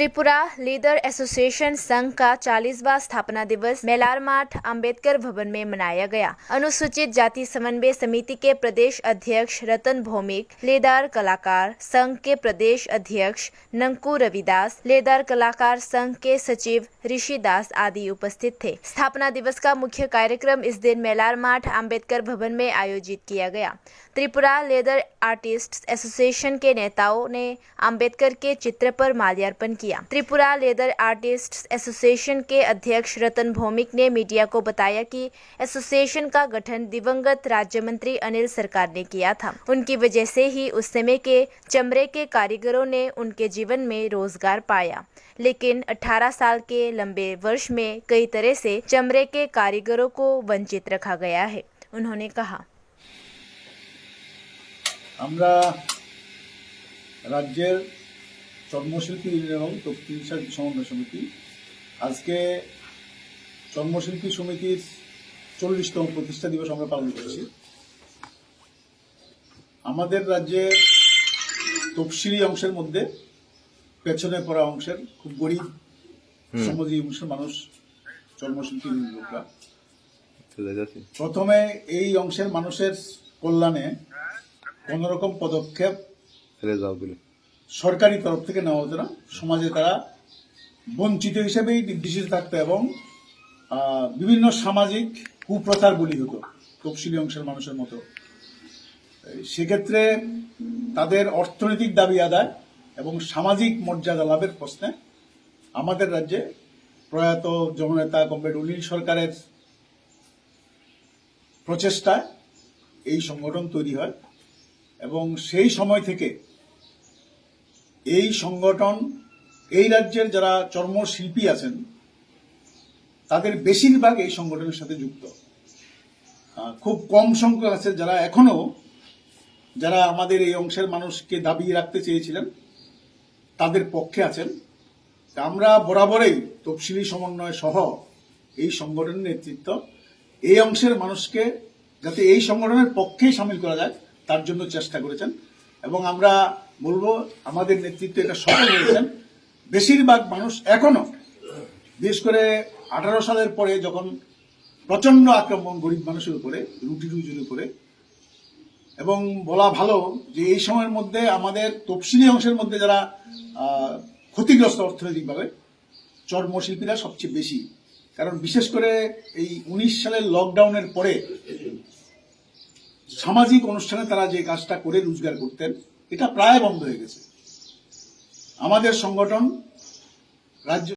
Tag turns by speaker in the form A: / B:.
A: Tripura leader association संघ का 40वां स्थापना दिवस मेलारमाठ अंबेडकर भवन में मनाया गया। अनुसूचित जाति समन्वय समिति के प्रदेश अध्यक्ष रतन भौमिक, लेदार कलाकार संघ के प्रदेश अध्यक्ष नंकू रविदास, लेदार कलाकार संघ के सचिव ऋषि दास आदि उपस्थित थे। स्थापना दिवस का मुख्य कार्यक्रम इस दिन मेलारमाठ अंबेडकर भवन में आयोजित किया गया। त्रिपुरा लेदर आर्टिस्ट्स एसोसिएशन के नेताओं ने अंबेडकर के चित्र पर माल्यार्पण किया। त्रिपुरा लेदर आर्टिस्ट्स एसोसिएशन के अध्यक्ष रतन भौमिक ने मीडिया को बताया कि एसोसिएशन का गठन दिवंगत राज्य मंत्री अनिल सरकार ने किया था। उनकी वजह से ही उस समय के चमड़े के कारीगरों ने उनके जीवन में रोजगार पाया, लेकिन 18 साल के लंबे वर्ष में कई तरह से चमड़े के कारीगरों को वंचित रखा गया है। उन्होंने कहा,
B: আমরা রাজ্যের চর্মশিল্পী এবং তফসিলি সমন্বয় সমিতি আজকে চর্মশিল্পী সমিতির 40তম প্রতিষ্ঠা দিবস আমরা পালন করছি। আমাদের রাজ্যে তফসিলি অংশের মধ্যে পেছনে পড়া অংশের খুব গরিব সমাজী অংশের মানুষ চর্মশিল্পী লোকরা প্রথমে এই অংশের মানুষের কল্যাণে কোন রকম পদক্ষেপ সরকারি তরফ থেকে নেওয়া হতো না। সমাজে তারা বঞ্চিত হিসেবেই নির্দেশিত থাকতো এবং বিভিন্ন সামাজিক কুপ্রথার বলি হতো তফসিলি অংশের মানুষের মতো। সেক্ষেত্রে তাদের অর্থনৈতিক দাবি আদায় এবং সামাজিক মর্যাদা লাভের প্রশ্নে আমাদের রাজ্যে প্রয়াত জননেতা কমরেড অনিল সরকারের প্রচেষ্টায় এই সংগঠন তৈরি হয় এবং সেই সময় থেকে এই সংগঠন এই রাজ্যের যারা চর্মশিল্পী আছেন তাদের বেশিরভাগ এই সংগঠনের সাথে যুক্ত। খুব কম সংখ্যক আছে যারা এখনো যারা আমাদের এই অংশের মানুষকে দাবিয়ে রাখতে চেয়েছিলেন তাদের পক্ষে আছেন। আমরা বরাবরই তফসিলি সমন্বয় সহ এই সংগঠনের নেতৃত্ব এই অংশের মানুষকে যাতে এই সংগঠনের পক্ষেই সামিল করা যায় তার জন্য চেষ্টা করেছেন এবং আমরা বলবো আমাদের নেতৃত্বে এটা সফল হয়েছেন। বেশিরভাগ মানুষ এখনো, বিশেষ করে 18 সালের পরে যখন প্রচন্ড আক্রমণ গরিব মানুষের উপরে, রুটি রুজির উপরে, এবং বলা ভালো যে এই সময়ের মধ্যে আমাদের তফসিলি অংশের মধ্যে যারা ক্ষতিগ্রস্ত অর্থনৈতিকভাবে চর্মশিল্পীরা সবচেয়ে বেশি। কারণ বিশেষ করে এই 19 সালের লকডাউনের পরে সামাজিক অনুষ্ঠানে তারা যে কাজটা করে রোজগার করতেন এটা প্রায় বন্ধ হয়ে গেছে। আমাদের সংগঠন রাজ্য